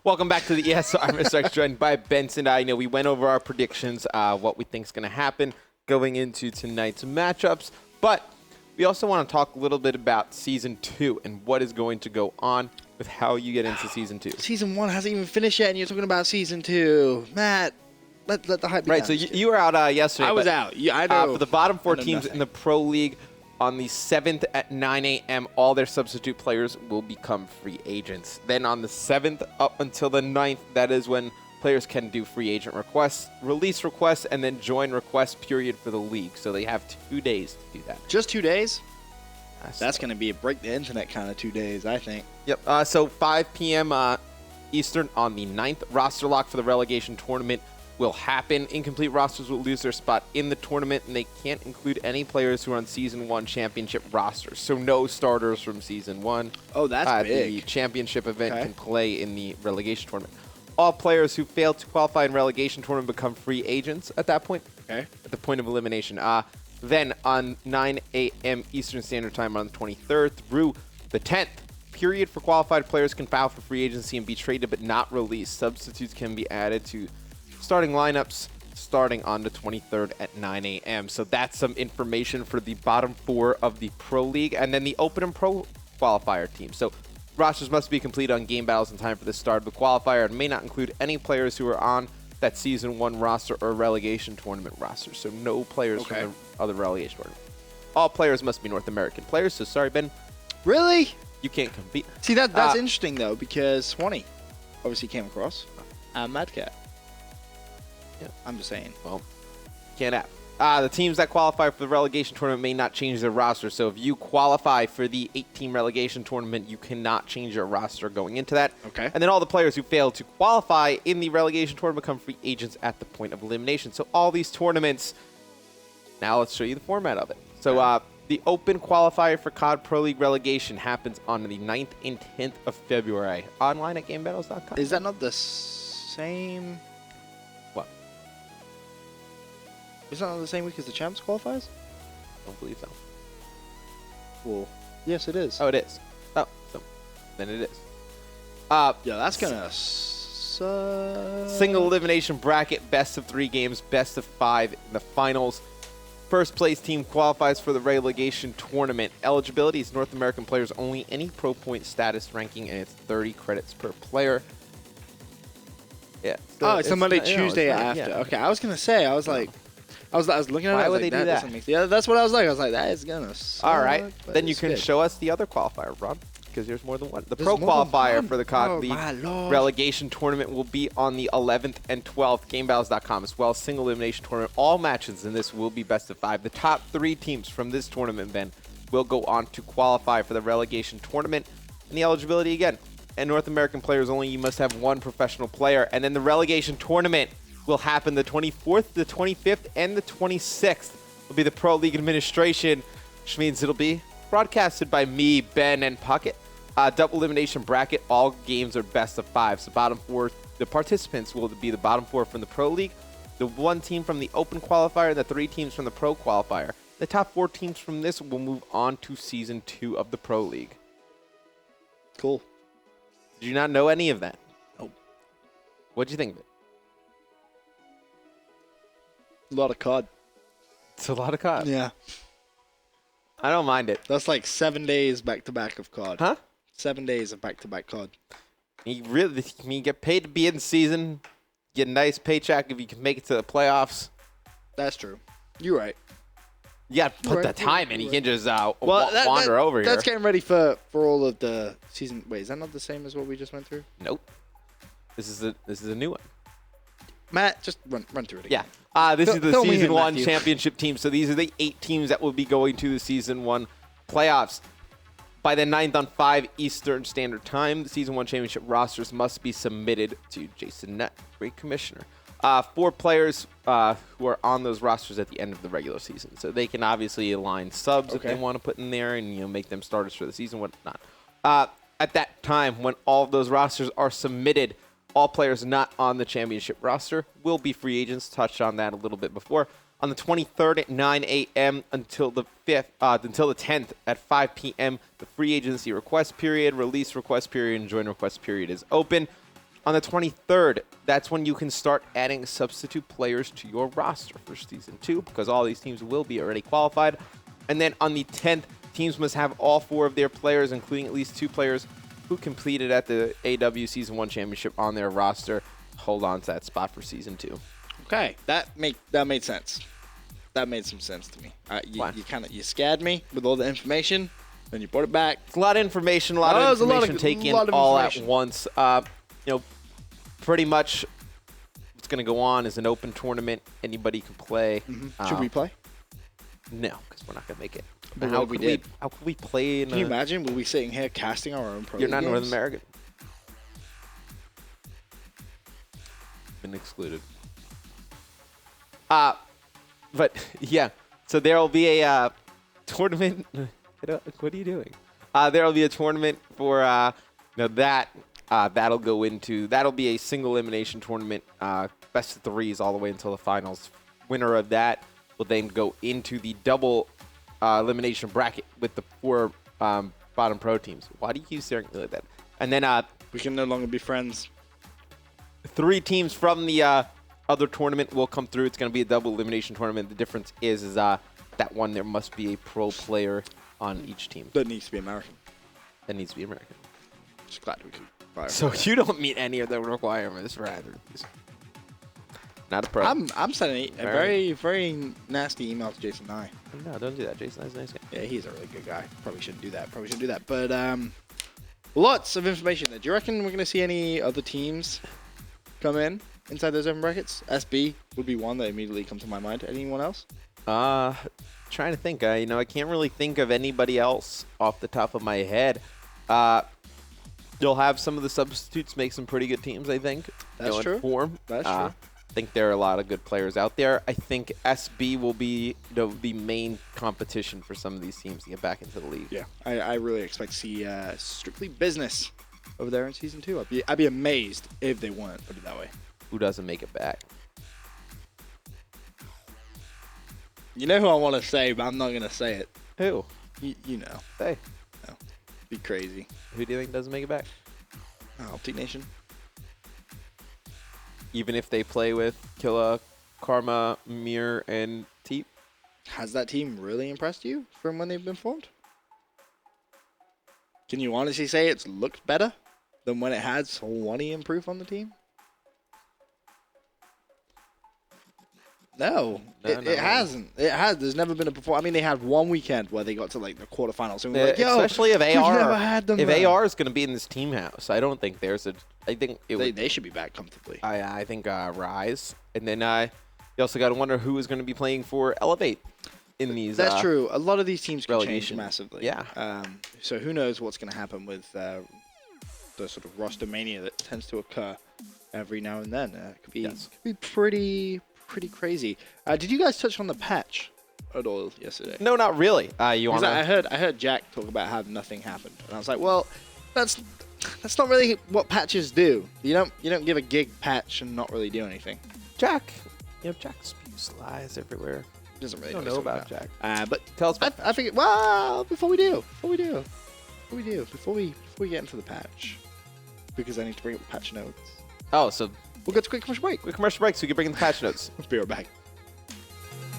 Welcome back to the ESR Mr. X, joined by Benson. I know we went over our predictions, what we think is going to happen going into tonight's matchups, but we also want to talk a little bit about Season 2 and what is going to go on with how you get into Season 2. Season 1 hasn't even finished yet, and you're talking about Season 2. Matt, let the hype be Right, down. so you were out yesterday. I was out. Yeah, I know. For the bottom 4 teams nothing. in the Pro League, on the 7th at 9 a.m., all their substitute players will become free agents. Then on the 7th up until the 9th, that is when players can do free agent requests, release requests, and then join request period for the league. So they have 2 days to do that. Just 2 days? That's going to be a break the internet kind of 2 days, I think. Yep. So 5 p.m. Eastern on the 9th, roster lock for the relegation tournament will happen. Incomplete rosters will lose their spot in the tournament, and they can't include any players who are on Season 1 championship rosters. So no starters from Season 1. Oh, that's big. The championship event can play in the relegation tournament. All players who fail to qualify in relegation tournament become free agents at that point. Okay. At the point of elimination. Then on 9 a.m. Eastern Standard Time on the 23rd through the 10th, period for qualified players can file for free agency and be traded but not released. Substitutes can be added to starting lineups starting on the 23rd at 9 a.m. So that's some information for the bottom 4 of the Pro League. And then the Open and Pro qualifier team. So rosters must be complete on game battles in time for the start of the qualifier and may not include any players who are on that Season 1 roster or relegation tournament roster. So no players from the other relegation tournament. All players must be North American players. So sorry, Ben. Really? You can't compete. See, that's interesting, though, because Swanee obviously came across. Madcat. Yeah. I'm just saying. Well, can't have. The teams that qualify for the relegation tournament may not change their roster. So if you qualify for the 8-team relegation tournament, you cannot change your roster going into that. Okay. And then all the players who fail to qualify in the relegation tournament become free agents at the point of elimination. So all these tournaments, now let's show you the format of it. So the open qualifier for COD Pro League relegation happens on the 9th and 10th of February. Online at GameBattles.com. Is that not the same? What? Is that not the same week as the Champs qualifiers? Don't believe so. Well, yes, it is. Oh, it is. Oh, so then it is. Yeah, that's gonna suck. Single elimination bracket, best of 3 games, best of 5 in the finals. First place team qualifies for the relegation tournament. Eligibility is North American players only, any pro point status ranking, and it's 30 credits per player. Yeah. So it's the Monday, Tuesday after. Yeah. Okay, I was gonna say, I was looking at it. Why I was would like, they do that? doesn't make- Yeah, that's what I was like. I was like, that is gonna suck. All right. but Then you it's can good. show us the other qualifier, Ron, because there's more than one. The There's pro more than qualifier one? for the COD Oh, League my Lord. relegation tournament will be on the 11th and 12th, GameBattles.com, as well as single elimination tournament. All matches in this will be best of 5. The top 3 teams from this tournament, Ben, will go on to qualify for the relegation tournament. And the eligibility, again, and North American players only, you must have 1 professional player. And then the relegation tournament will happen the 24th, the 25th, and the 26th. Will be the Pro League administration, which means it'll be broadcasted by me, Ben, and Puckett. Double elimination bracket. All games are best of 5. So bottom 4, the participants will be the bottom 4 from the Pro League, the 1 team from the Open qualifier, and the 3 teams from the Pro qualifier. The top 4 teams from this will move on to Season 2 of the Pro League. Cool. Did you not know any of that? Nope. What'd you think of it? A lot of COD. It's a lot of COD. Yeah. I don't mind it. That's like 7 days back-to-back of COD. Huh? 7 days of back-to-back COD. You get paid to be in season, get a nice paycheck if you can make it to the playoffs. That's true. You're right. You got to put Right, the time in. You can't just Well, wander over That's here. getting ready for all of the season. Wait, is that not the same as what we just went through? Nope. This is a new one. Matt, just run through it again. Yeah. This is the Fill me Season in, 1 Matthew. championship team. So these are the 8 teams that will be going to the Season 1 playoffs. By the 9th on 5 Eastern Standard Time, the Season 1 championship rosters must be submitted to Jason Nutt, great commissioner. 4 players who are on those rosters at the end of the regular season. So they can obviously align subs if they want to put in there and make them starters for the season, whatnot. At that time, when all of those rosters are submitted, all players not on the championship roster will be free agents. Touched on that a little bit before. On the 23rd at 9 a.m. until the 10th at 5 p.m., the free agency request period, release request period, and join request period is open. On the 23rd, that's when you can start adding substitute players to your roster for Season 2, because all these teams will be already qualified. And then on the 10th, teams must have all 4 of their players, including at least 2 players who competed at the AW Season 1 Championship on their roster, hold on to that spot for Season 2. Okay, that made sense. That made some sense to me. You scared me with all the information, then you brought it back. It's a lot of information, a lot of information taken all at once. Pretty much what's going to go on is an open tournament. Anybody can play. Should we play? No, because we're not going to make it. But How what if we did? How could we play in Can you imagine? We'll be sitting here casting our own pro You're not games? North American. Been excluded. But yeah, so there will be a tournament. What are you doing? There will be a tournament for that'll go into that'll be a single elimination tournament, best of 3s all the way until the finals. Winner of that will then go into the double elimination bracket with the 4 bottom pro teams. Why do you keep staring at me like that? And then we can no longer be friends. 3 teams from the other tournament will come through. It's going to be a double elimination tournament. The difference is that one there must be a pro player on each team. That needs to be American. That needs to be American. Just glad we could fire. So you don't meet any of the requirements for either of these. Not a pro. I'm sending a very, very nasty email to Jason Nye. No, don't do that. Jason is a nice guy. Yeah, he's a really good guy. Probably shouldn't do that. But lots of information there. Do you reckon we're going to see any other teams come in inside those open brackets? SB would be one that immediately comes to my mind. Anyone else? Trying to think. I can't really think of anybody else off the top of my head. You'll have some of the substitutes make some pretty good teams, I think. That's true. Form. That's true. I think there are a lot of good players out there. I think SB will be the main competition for some of these teams to get back into the league. Yeah, I really expect to see strictly business over there in Season 2. I'd be amazed if they weren't, put it that way. Who doesn't make it back? You know who I want to say, but I'm not going to say it. Who? You know. Say. No. Be crazy. Who do you think doesn't make it back? Optic Nation. Even if they play with Killa, Karma, Mir, and Teep? Has that team really impressed you from when they've been formed? Can you honestly say it's looked better than when it had Solwani improve on the team? No, it hasn't. It has. There's never been a performance. I mean, they had one weekend where they got to like the quarterfinals. And we were like, yo, especially if AR, never had them if there. AR is going to be in this team house, I don't think there's a. I think they should be back comfortably. I think Rise, and then you also got to wonder who is going to be playing for Elevate in these. That's true. A lot of these teams can relegation. change massively. Yeah. So who knows what's going to happen with the sort of roster mania that tends to occur every now and then. It could be pretty crazy. Did you guys touch on the patch at all yesterday? No, not really. You want? I heard Jack talk about how nothing happened, and I was like, well, that's not really what patches do. You don't give a gig patch and not really do anything. Jack. Jack spews lies everywhere. Doesn't really don't know about Jack. But tell us about I figured, well, before we get into the patch, because I need to bring up the patch notes. Oh, so we'll get to quick commercial break. Quick commercial break so we can bring in the patch notes. Let's be right back.